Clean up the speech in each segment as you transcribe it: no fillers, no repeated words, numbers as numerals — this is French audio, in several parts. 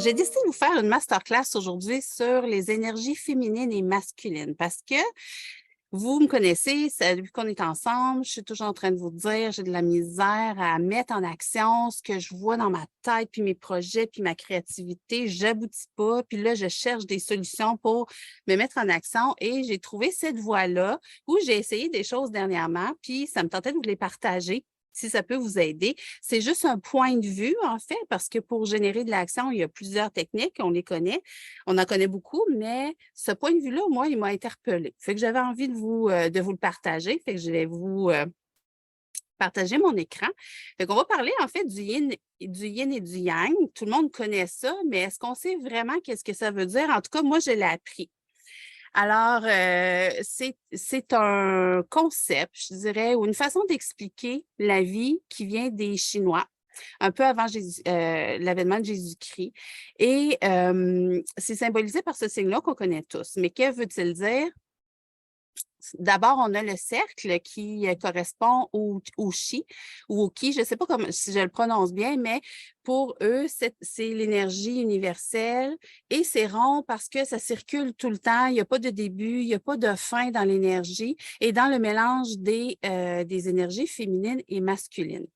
J'ai décidé de vous faire une masterclass aujourd'hui sur les énergies féminines et masculines parce que vous me connaissez, depuis qu'on est ensemble, je suis toujours en train de vous dire, j'ai de la misère à mettre en action ce que je vois dans ma tête, puis mes projets, puis ma créativité, j'aboutis pas, puis là, je cherche des solutions pour me mettre en action et j'ai trouvé cette voie-là où j'ai essayé des choses dernièrement, puis ça me tentait de vous les partager si ça peut vous aider. C'est juste un point de vue, en fait, parce que pour générer de l'action, il y a plusieurs techniques, on les connaît, on en connaît beaucoup, mais ce point de vue-là, moi, il m'a interpellée. Fait que j'avais envie de vous le partager. Fait que je vais vous partager mon écran. Fait qu'on va parler, en fait, du yin et du yang. Tout le monde connaît ça, mais est-ce qu'on sait vraiment qu'est-ce que ça veut dire? En tout cas, moi, je l'ai appris. Alors, c'est un concept, je dirais, ou une façon d'expliquer la vie qui vient des Chinois, un peu avant l'avènement de Jésus-Christ. Et c'est symbolisé par ce signe-là qu'on connaît tous. Mais que veut-il dire? D'abord, on a le cercle qui correspond au chi ou au ki, je ne sais pas si je le prononce bien, mais pour eux, c'est l'énergie universelle et c'est rond parce que ça circule tout le temps. Il n'y a pas de début, il n'y a pas de fin dans l'énergie et dans le mélange des énergies féminines et masculines.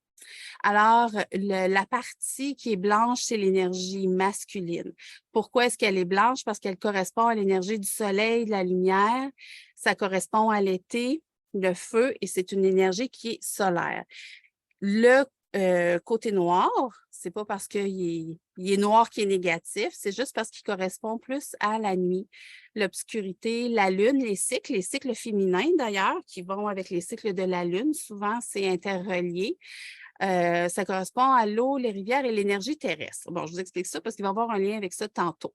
Alors, la partie qui est blanche, c'est l'énergie masculine. Pourquoi est-ce qu'elle est blanche? Parce qu'elle correspond à l'énergie du soleil, de la lumière. Ça correspond à l'été, le feu, et c'est une énergie qui est solaire. Le côté noir, c'est pas parce qu'il est noir qu'il est négatif, c'est juste parce qu'il correspond plus à la nuit, l'obscurité, la lune, les cycles féminins d'ailleurs, qui vont avec les cycles de la lune. Souvent, c'est interrelié. Ça correspond à l'eau, les rivières et l'énergie terrestre. Bon, je vous explique ça parce qu'il va y avoir un lien avec ça tantôt.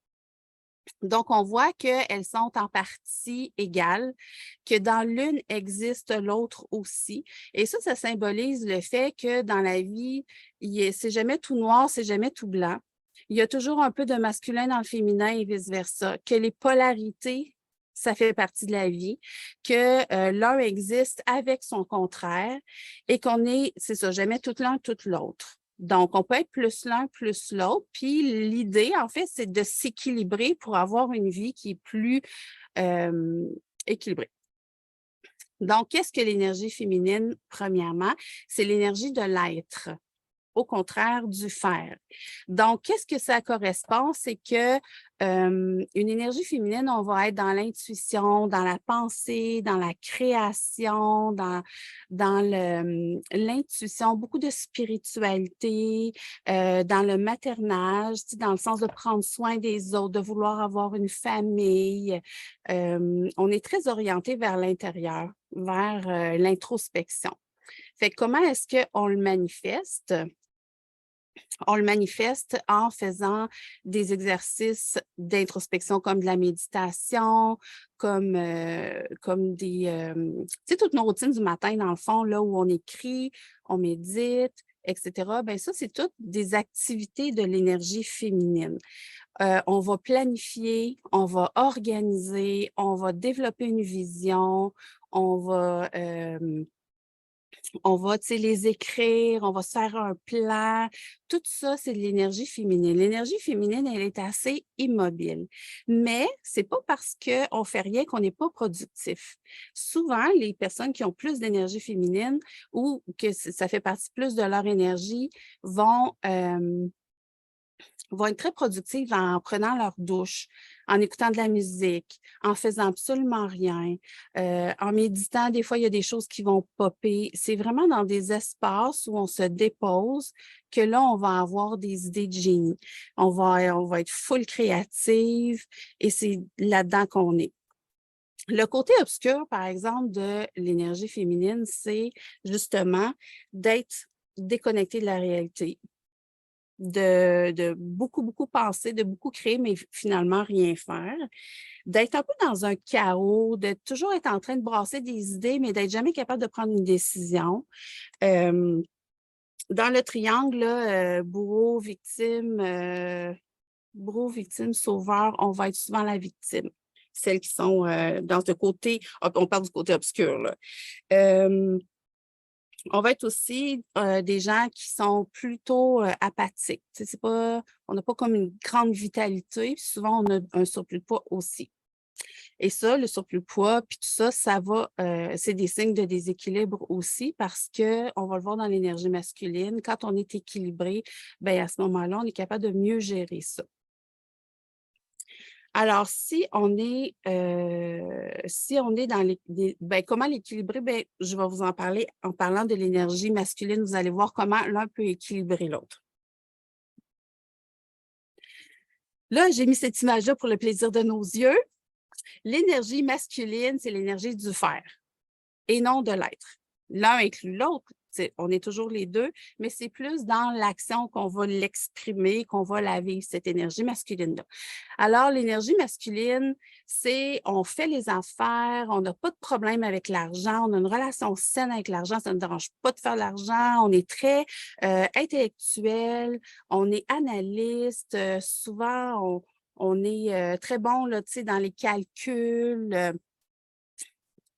Donc, on voit qu'elles sont en partie égales, que dans l'une existe l'autre aussi. Et ça symbolise le fait que dans la vie, c'est jamais tout noir, c'est jamais tout blanc. Il y a toujours un peu de masculin dans le féminin et vice-versa. Que les polarités, ça fait partie de la vie, que l'un existe avec son contraire et qu'on est, c'est ça, jamais tout l'un, tout l'autre. Donc, on peut être plus l'un, plus l'autre. Puis l'idée, en fait, c'est de s'équilibrer pour avoir une vie qui est plus euh, équilibrée. Donc, qu'est-ce que l'énergie féminine, premièrement? C'est l'énergie de l'être, au contraire du faire. Donc, qu'est-ce que ça correspond? C'est que une énergie féminine, on va être dans l'intuition, dans la pensée, dans la création, dans l'intuition, beaucoup de spiritualité, dans le maternage, dans le sens de prendre soin des autres, de vouloir avoir une famille. On est très orienté vers l'intérieur, vers l'introspection. Fait que comment est-ce qu'on le manifeste? On le manifeste en faisant des exercices d'introspection comme de la méditation, comme tu sais, toutes nos routines du matin, dans le fond, là où on écrit, on médite, etc. Bien, ça, c'est toutes des activités de l'énergie féminine. On va planifier, on va organiser, on va développer une vision, on va tu sais, les écrire, on va se faire un plan. Tout ça, c'est de l'énergie féminine. L'énergie féminine, elle est assez immobile. Mais c'est pas parce qu'on fait rien qu'on n'est pas productif. Souvent, les personnes qui ont plus d'énergie féminine ou que ça fait partie plus de leur énergie vont être très productives en prenant leur douche, en écoutant de la musique, en faisant absolument rien, en méditant. Des fois, il y a des choses qui vont popper. C'est vraiment dans des espaces où on se dépose que là, on va avoir des idées de génie. On va être full créative et c'est là-dedans qu'on est. Le côté obscur, par exemple, de l'énergie féminine, c'est justement d'être déconnecté de la réalité, de beaucoup, beaucoup penser, de beaucoup créer, mais finalement rien faire, d'être un peu dans un chaos, de toujours être en train de brasser des idées, mais d'être jamais capable de prendre une décision. Euh, Dans le triangle, là, bourreau, victime, sauveur, on va être souvent la victime. Celles qui sont dans ce côté, on parle du côté obscur, là. Euh, On va être aussi des gens qui sont plutôt apathiques. Tu sais, on n'a pas comme une grande vitalité, puis souvent on a un surplus de poids aussi. Et ça, le surplus de poids, puis tout ça, c'est des signes de déséquilibre aussi parce qu'on va le voir dans l'énergie masculine. Quand on est équilibré, bien, à ce moment-là, on est capable de mieux gérer ça. Alors, si on est dans comment l'équilibrer, ben, je vais vous en parler en parlant de l'énergie masculine. Vous allez voir comment l'un peut équilibrer l'autre. Là, j'ai mis cette image-là pour le plaisir de nos yeux. L'énergie masculine, c'est l'énergie du faire et non de l'être. L'un inclut l'autre. On est toujours les deux, mais c'est plus dans l'action qu'on va l'exprimer, qu'on va la vivre, cette énergie masculine-là. Alors, l'énergie masculine, c'est on fait les affaires, on n'a pas de problème avec l'argent, on a une relation saine avec l'argent, ça ne nous dérange pas de faire de l'argent, on est très intellectuel, on est analyste, souvent on est très bon là, dans les calculs.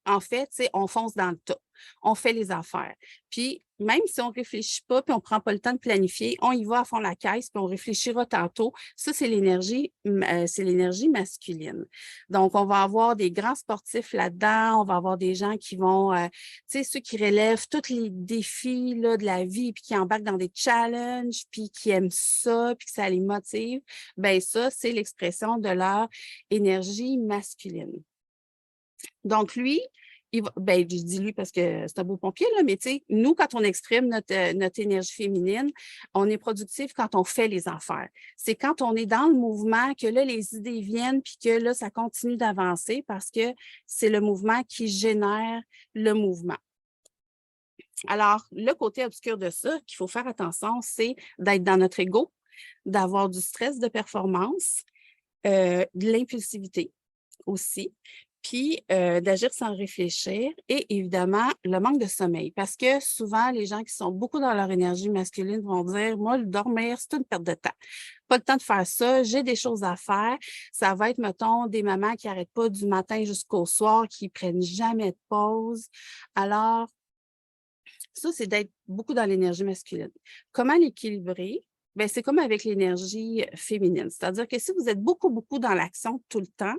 En fait, on fonce dans le tas. On fait les affaires. Puis, même si on ne réfléchit pas, puis on ne prend pas le temps de planifier, on y va à fond la caisse, puis on réfléchira tantôt. Ça, c'est l'énergie masculine. Donc, on va avoir des grands sportifs là-dedans. On va avoir des gens qui vont, ceux qui relèvent tous les défis là, de la vie, puis qui embarquent dans des challenges, puis qui aiment ça, puis que ça les motive. Bien, ça, c'est l'expression de leur énergie masculine. Donc, lui, ben, je dis lui parce que c'est un beau pompier, là, mais tu sais, nous, quand on exprime notre énergie féminine, on est productif quand on fait les affaires. C'est quand on est dans le mouvement que là, les idées viennent puis que là, ça continue d'avancer parce que c'est le mouvement qui génère le mouvement. Alors, le côté obscur de ça, qu'il faut faire attention, c'est d'être dans notre ego, d'avoir du stress de performance, de l'impulsivité aussi, puis d'agir sans réfléchir et évidemment, le manque de sommeil. Parce que souvent, les gens qui sont beaucoup dans leur énergie masculine vont dire, moi, le dormir, c'est une perte de temps. Pas le temps de faire ça, j'ai des choses à faire. Ça va être, mettons, des mamans qui n'arrêtent pas du matin jusqu'au soir, qui prennent jamais de pause. Alors, ça, c'est d'être beaucoup dans l'énergie masculine. Comment l'équilibrer? Bien, c'est comme avec l'énergie féminine. C'est-à-dire que si vous êtes beaucoup, beaucoup dans l'action tout le temps,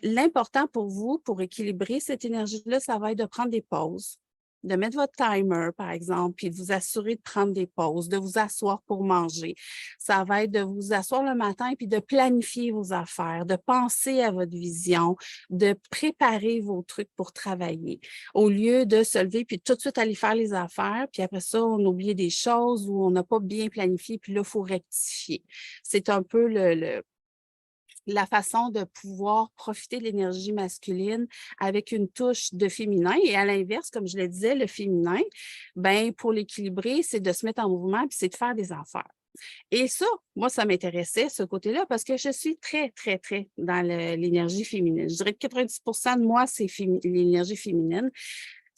l'important pour vous, pour équilibrer cette énergie-là, ça va être de prendre des pauses, de mettre votre timer, par exemple, puis de vous assurer de prendre des pauses, de vous asseoir pour manger. Ça va être de vous asseoir le matin puis de planifier vos affaires, de penser à votre vision, de préparer vos trucs pour travailler, au lieu de se lever puis tout de suite aller faire les affaires, puis après ça, on oublie des choses ou on n'a pas bien planifié, puis là, il faut rectifier. C'est un peu la façon de pouvoir profiter de l'énergie masculine avec une touche de féminin. Et à l'inverse, comme je le disais, le féminin, ben pour l'équilibrer, c'est de se mettre en mouvement puis c'est de faire des affaires. Et ça, moi, ça m'intéressait, ce côté-là, parce que je suis très, très, très dans l'énergie féminine. Je dirais que 90 de moi, c'est l'énergie féminine.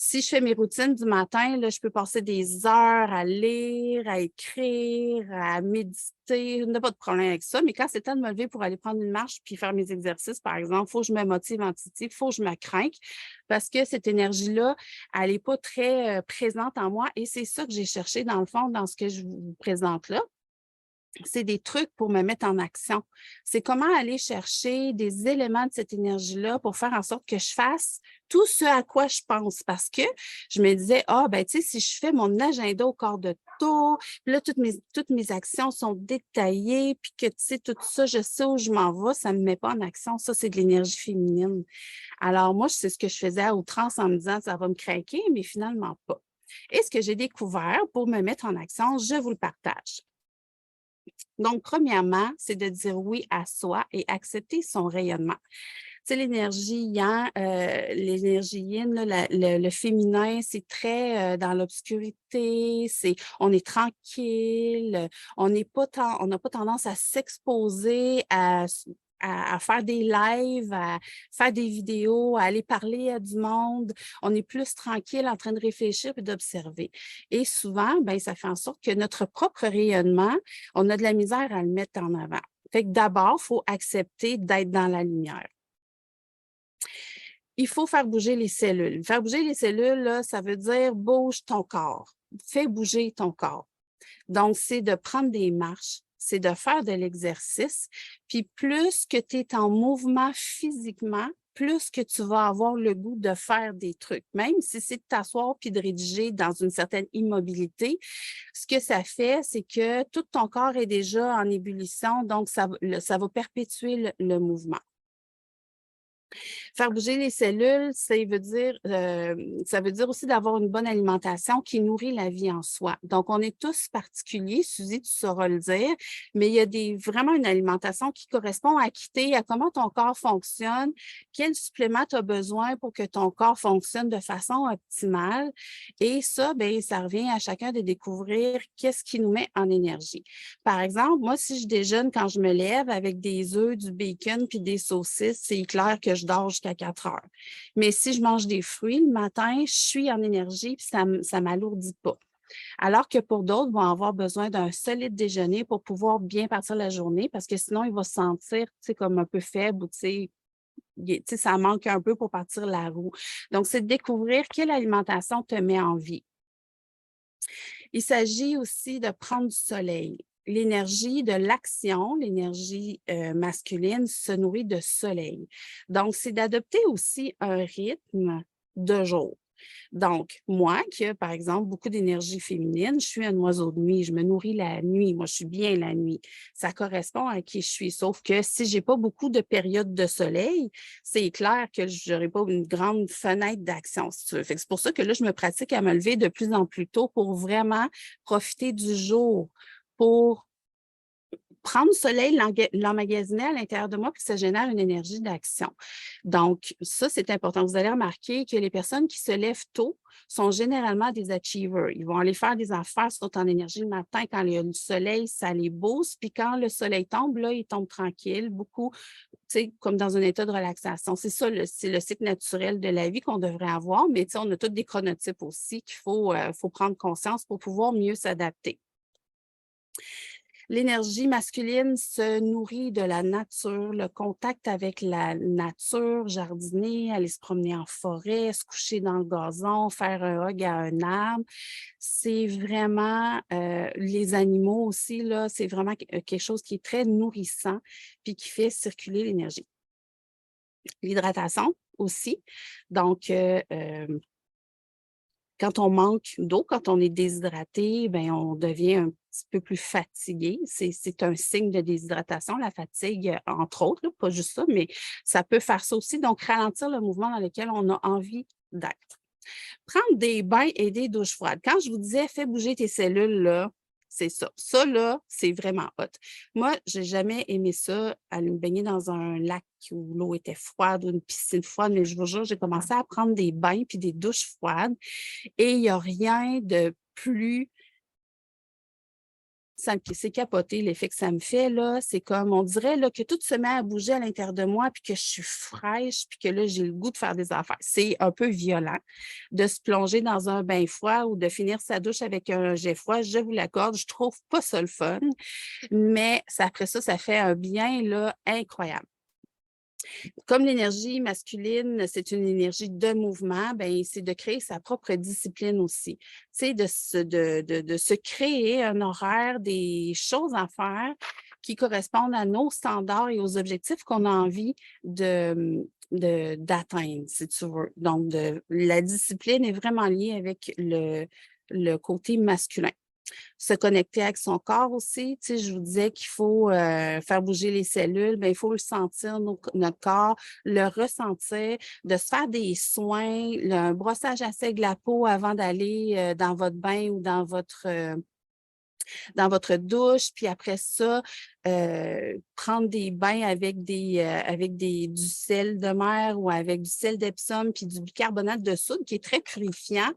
Si je fais mes routines du matin, là, je peux passer des heures à lire, à écrire, à méditer. Je n'ai pas de problème avec ça. Mais quand c'est le temps de me lever pour aller prendre une marche puis faire mes exercices, par exemple, il faut que je me motive en titi, il faut que je me craque parce que cette énergie-là, elle n'est pas très présente en moi. Et c'est ça que j'ai cherché, dans le fond, dans ce que je vous présente là. C'est des trucs pour me mettre en action. C'est comment aller chercher des éléments de cette énergie-là pour faire en sorte que je fasse tout ce à quoi je pense. Parce que je me disais, ben, tu sais, si je fais mon agenda au quart de tour, puis là, toutes mes actions sont détaillées, puis que, tu sais, tout ça, je sais où je m'en vais, ça ne me met pas en action. Ça, c'est de l'énergie féminine. Alors, moi, c'est ce que je faisais à outrance en me disant, ça va me craquer, mais finalement pas. Et ce que j'ai découvert pour me mettre en action, je vous le partage. Donc, premièrement, c'est de dire oui à soi et accepter son rayonnement. Tu sais, l'énergie yang, l'énergie yin, là, le féminin, c'est très dans l'obscurité, on est tranquille, on n'a pas tendance à s'exposer, à faire des lives, à faire des vidéos, à aller parler à du monde. On est plus tranquille en train de réfléchir et d'observer. Et souvent, ben, ça fait en sorte que notre propre rayonnement, on a de la misère à le mettre en avant. Fait que d'abord, il faut accepter d'être dans la lumière. il faut faire bouger les cellules. Faire bouger les cellules, là, ça veut dire bouge ton corps. Fais bouger ton corps. Donc, c'est de prendre des marches, c'est de faire de l'exercice. Puis plus que tu es en mouvement physiquement, plus que tu vas avoir le goût de faire des trucs. Même si c'est de t'asseoir puis de rédiger dans une certaine immobilité, ce que ça fait, c'est que tout ton corps est déjà en ébullition, donc ça va perpétuer le mouvement. Faire bouger les cellules, ça veut dire aussi d'avoir une bonne alimentation qui nourrit la vie en soi. Donc, on est tous particuliers, Suzy, tu sauras le dire, mais il y a vraiment une alimentation qui correspond à comment ton corps fonctionne, quel supplément tu as besoin pour que ton corps fonctionne de façon optimale. Et ça, bien, ça revient à chacun de découvrir qu'est-ce qui nous met en énergie. Par exemple, moi, si je déjeune quand je me lève avec des œufs, du bacon puis des saucisses, c'est clair que je dors jusqu'à 4 heures. Mais si je mange des fruits le matin, je suis en énergie puis ça ne m'alourdit pas. Alors que pour d'autres, vont avoir besoin d'un solide déjeuner pour pouvoir bien partir la journée parce que sinon, ils vont se sentir comme un peu faible ou ça manque un peu pour partir la roue. Donc, c'est de découvrir quelle alimentation te met en vie. Il s'agit aussi de prendre du soleil. L'énergie de l'action, l'énergie masculine, se nourrit de soleil. Donc, c'est d'adopter aussi un rythme de jour. Donc, moi, qui ai, par exemple, beaucoup d'énergie féminine, je suis un oiseau de nuit, je me nourris la nuit, moi, je suis bien la nuit. Ça correspond à qui je suis, sauf que si je n'ai pas beaucoup de périodes de soleil, c'est clair que je n'aurai pas une grande fenêtre d'action, si tu veux. C'est pour ça que là, je me pratique à me lever de plus en plus tôt pour vraiment profiter du jour, pour prendre le soleil, l'emmagasiner à l'intérieur de moi, puis ça génère une énergie d'action. Donc, ça, c'est important. Vous allez remarquer que les personnes qui se lèvent tôt sont généralement des achievers. Ils vont aller faire des affaires, sont en énergie le matin. Quand il y a le soleil, ça les booste. Puis quand le soleil tombe, là, ils tombent tranquilles, beaucoup, tu sais, comme dans un état de relaxation. C'est ça, c'est le cycle naturel de la vie qu'on devrait avoir, mais tu sais, on a tous des chronotypes aussi qu'il faut prendre conscience pour pouvoir mieux s'adapter. L'énergie masculine se nourrit de la nature, le contact avec la nature, jardiner, aller se promener en forêt, se coucher dans le gazon, faire un hug à un arbre. C'est vraiment, les animaux aussi, là, c'est vraiment quelque chose qui est très nourrissant puis qui fait circuler l'énergie. L'hydratation aussi. Donc, quand on manque d'eau, quand on est déshydraté, bien, on devient un petit peu plus fatigué. C'est un signe de déshydratation, la fatigue, entre autres, là, pas juste ça, mais ça peut faire ça aussi. Donc, ralentir le mouvement dans lequel on a envie d'être. Prendre des bains et des douches froides. Quand je vous disais, fais bouger tes cellules, là, c'est ça. Ça, là, c'est vraiment hot. Moi, j'ai jamais aimé ça, aller me baigner dans un lac où l'eau était froide ou une piscine froide, mais je vous jure, j'ai commencé à prendre des bains puis des douches froides et il n'y a rien de plus c'est capoté l'effet que ça me fait, là. C'est comme, on dirait là, que tout se met à bouger à l'intérieur de moi, puis que je suis fraîche, puis que là, j'ai le goût de faire des affaires. C'est un peu violent de se plonger dans un bain froid ou de finir sa douche avec un jet froid. Je vous l'accorde, je trouve pas ça le fun, mais après ça, ça fait un bien là, incroyable. Comme l'énergie masculine, c'est une énergie de mouvement, ben c'est de créer sa propre discipline aussi. Tu sais, de se créer un horaire, des choses à faire qui correspondent à nos standards et aux objectifs qu'on a envie d'atteindre, si tu veux. Donc, la discipline est vraiment liée avec le côté masculin. Se connecter avec son corps aussi. Tu sais, je vous disais qu'il faut faire bouger les cellules, bien, il faut le sentir, notre corps, le ressentir, de se faire des soins, un brossage à sec de la peau avant d'aller dans votre bain ou dans votre douche, puis après ça, prendre des bains avec du sel de mer ou avec du sel d'Epsom puis du bicarbonate de soude qui est très purifiant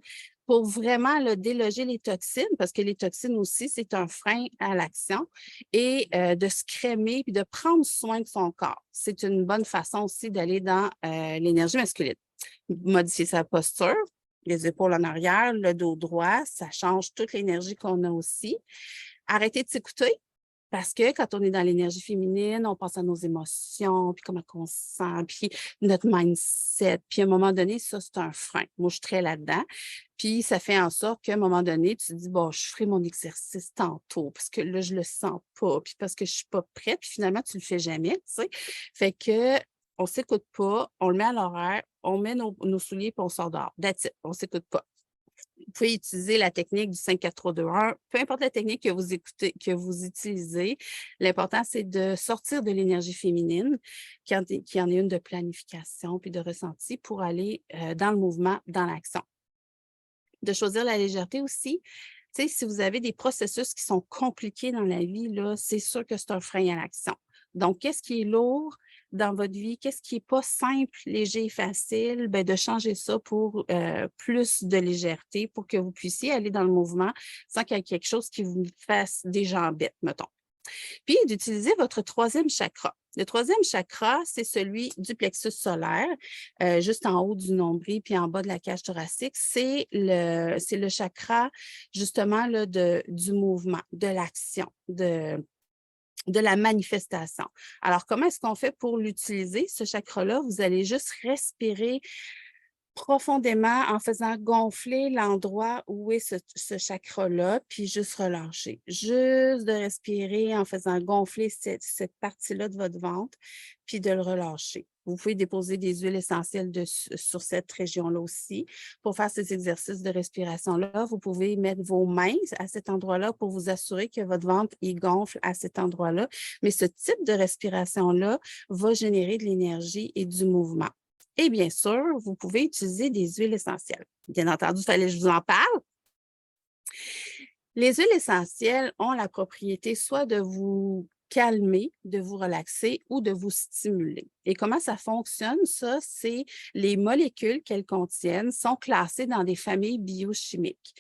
pour vraiment là, déloger les toxines, parce que les toxines aussi, c'est un frein à l'action, et de se crémer puis de prendre soin de son corps. C'est une bonne façon aussi d'aller dans l'énergie masculine. Modifier sa posture, les épaules en arrière, le dos droit, ça change toute l'énergie qu'on a aussi. Arrêter de s'écouter. Parce que quand on est dans l'énergie féminine, on pense à nos émotions, puis comment on se sent, puis notre mindset. Puis à un moment donné, ça, c'est un frein. Moi, je suis très là-dedans. Puis ça fait en sorte qu'à un moment donné, tu te dis, bon, je ferai mon exercice tantôt, parce que là, je le sens pas, puis parce que je suis pas prête, puis finalement, tu le fais jamais, tu sais. Fait que on s'écoute pas, on le met à l'horaire, on met nos souliers, puis on sort dehors. That's it, on s'écoute pas. Vous pouvez utiliser la technique du 5-4-3-2-1, peu importe la technique que vous utilisez. L'important, c'est de sortir de l'énergie féminine, qui en est une de planification puis de ressenti pour aller dans le mouvement, dans l'action. De choisir la légèreté aussi. Tu sais, si vous avez des processus qui sont compliqués dans la vie, là, c'est sûr que c'est un frein à l'action. Donc, qu'est-ce qui est lourd dans votre vie? Qu'est-ce qui n'est pas simple, léger et facile? Bien, de changer ça pour plus de légèreté, pour que vous puissiez aller dans le mouvement sans qu'il y ait quelque chose qui vous fasse des jambettes, mettons. Puis, d'utiliser votre troisième chakra. Le troisième chakra, c'est celui du plexus solaire, juste en haut du nombril puis en bas de la cage thoracique. C'est le chakra, justement, là, du mouvement, de l'action, de la manifestation. Alors, comment est-ce qu'on fait pour l'utiliser, ce chakra-là? Vous allez juste respirer profondément en faisant gonfler l'endroit où est ce chakra-là, puis juste relâcher. Juste de respirer en faisant gonfler cette partie-là de votre ventre, puis de le relâcher. Vous pouvez déposer des huiles essentielles sur cette région-là aussi. Pour faire ces exercices de respiration-là, vous pouvez mettre vos mains à cet endroit-là pour vous assurer que votre ventre il gonfle à cet endroit-là. Mais ce type de respiration-là va générer de l'énergie et du mouvement. Et bien sûr, vous pouvez utiliser des huiles essentielles. Bien entendu, il fallait que je vous en parle. Les huiles essentielles ont la propriété soit de vous calmer, de vous relaxer ou de vous stimuler. Et comment ça fonctionne, ça? C'est les molécules qu'elles contiennent sont classées dans des familles biochimiques.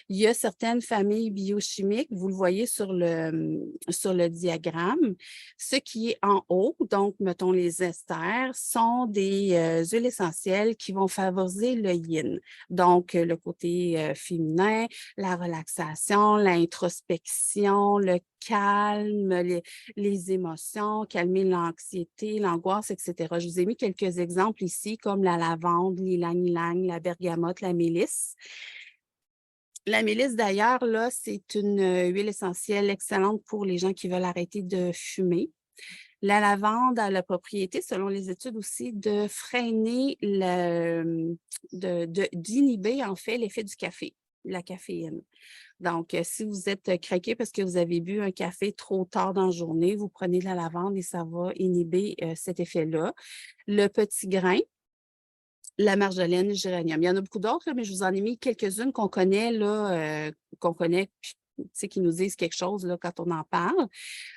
Il y a certaines familles biochimiques, vous le voyez sur le diagramme, ce qui est en haut, donc mettons les esters, sont des huiles essentielles qui vont favoriser le yin, donc le côté féminin, la relaxation, l'introspection, le calme, les émotions, calmer l'anxiété, l'angoisse, etc. Je vous ai mis quelques exemples ici, comme la lavande, l'ylang-ylang, la bergamote, la mélisse. La mélisse, d'ailleurs, là, c'est une huile essentielle excellente pour les gens qui veulent arrêter de fumer. La lavande a la propriété, selon les études aussi, de freiner, d'inhiber en fait l'effet du café, la caféine. Donc, si vous êtes craqué parce que vous avez bu un café trop tard dans la journée, vous prenez de la lavande et ça va inhiber cet effet-là. Le petit grain, la marjolaine, le géranium. Il y en a beaucoup d'autres, mais je vous en ai mis quelques-unes qu'on connaît, là, tu sais, qui nous disent quelque chose là, quand on en parle.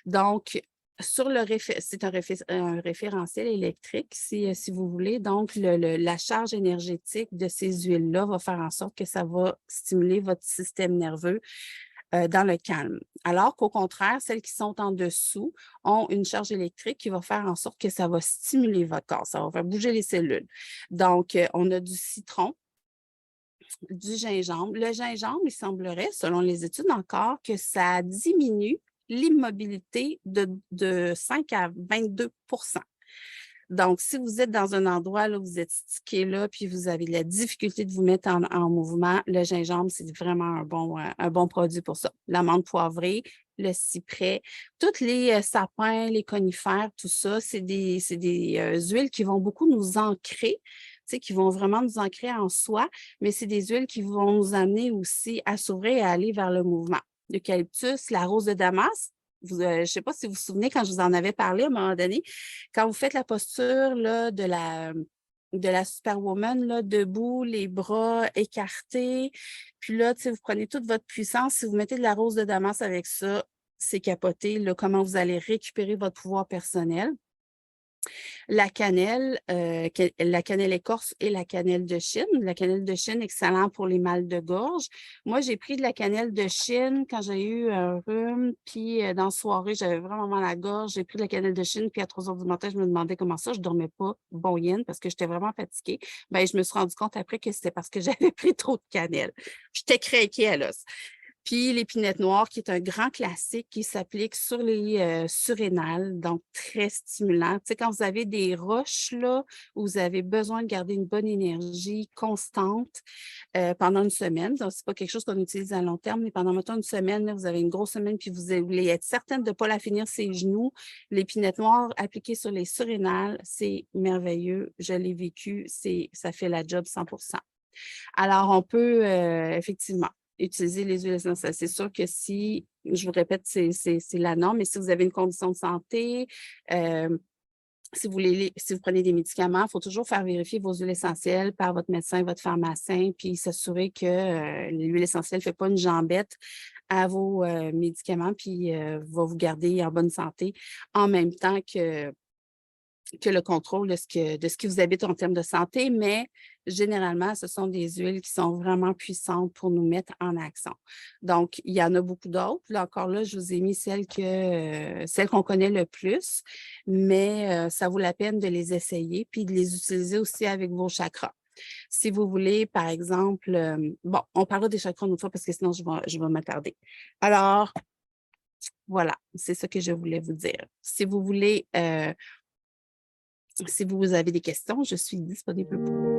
Donc, c'est un référentiel électrique, si vous voulez. Donc, la charge énergétique de ces huiles-là va faire en sorte que ça va stimuler votre système nerveux dans le calme. Alors qu'au contraire, celles qui sont en dessous ont une charge électrique qui va faire en sorte que ça va stimuler votre corps, ça va faire bouger les cellules. Donc, on a du citron, du gingembre. Le gingembre, il semblerait, selon les études encore, que ça diminue l'immobilité de 5 à 22 %. Donc, si vous êtes dans un endroit où vous êtes stické là, puis vous avez de la difficulté de vous mettre en mouvement, le gingembre, c'est vraiment un bon produit pour ça. L'amande poivrée, le cyprès, tous les sapins, les conifères, tout ça, c'est des huiles qui vont beaucoup nous ancrer, tu sais, qui vont vraiment nous ancrer en soi, mais c'est des huiles qui vont nous amener aussi à s'ouvrir et à aller vers le mouvement. L'eucalyptus, la rose de Damas, je ne sais pas si vous vous souvenez quand je vous en avais parlé à un moment donné, quand vous faites la posture là, de la superwoman, là, debout, les bras écartés, puis là, tu sais, vous prenez toute votre puissance, si vous mettez de la rose de Damas avec ça, c'est capoté, là, comment vous allez récupérer votre pouvoir personnel. La cannelle écorce et la cannelle de Chine. La cannelle de Chine, excellent pour les mal de gorge. Moi, j'ai pris de la cannelle de Chine quand j'ai eu un rhume, puis dans la soirée, j'avais vraiment mal à la gorge. J'ai pris de la cannelle de Chine, puis à 3 heures du matin, je me demandais comment ça, je ne dormais pas bon yin parce que j'étais vraiment fatiguée. Bien, je me suis rendu compte après que c'était parce que j'avais pris trop de cannelle. J'étais craquée à l'os. Puis l'épinette noire, qui est un grand classique qui s'applique sur les surrénales, donc très stimulant. Tu sais, quand vous avez des roches, là, où vous avez besoin de garder une bonne énergie constante pendant une semaine, donc c'est pas quelque chose qu'on utilise à long terme, mais pendant, mettons, une semaine, là, vous avez une grosse semaine, puis vous voulez être certaine de ne pas la finir ses genoux, l'épinette noire appliquée sur les surrénales, c'est merveilleux. Je l'ai vécu, ça fait la job 100%. Alors, on peut effectivement utiliser les huiles essentielles. C'est sûr que si, je vous répète, c'est la norme, mais si vous avez une condition de santé, si vous prenez des médicaments, il faut toujours faire vérifier vos huiles essentielles par votre médecin, votre pharmacien, puis s'assurer que l'huile essentielle ne fait pas une jambette à vos médicaments, puis va vous garder en bonne santé en même temps que le contrôle de ce qui vous habite en termes de santé, mais généralement, ce sont des huiles qui sont vraiment puissantes pour nous mettre en action. Donc, il y en a beaucoup d'autres. Là encore, là, je vous ai mis celles qu'on connaît le plus, mais ça vaut la peine de les essayer puis de les utiliser aussi avec vos chakras. Si vous voulez, par exemple, bon, on parlera des chakras une autre fois parce que sinon, je vais m'attarder. Alors, voilà, c'est ça que je voulais vous dire. Si vous avez des questions, je suis disponible pour vous.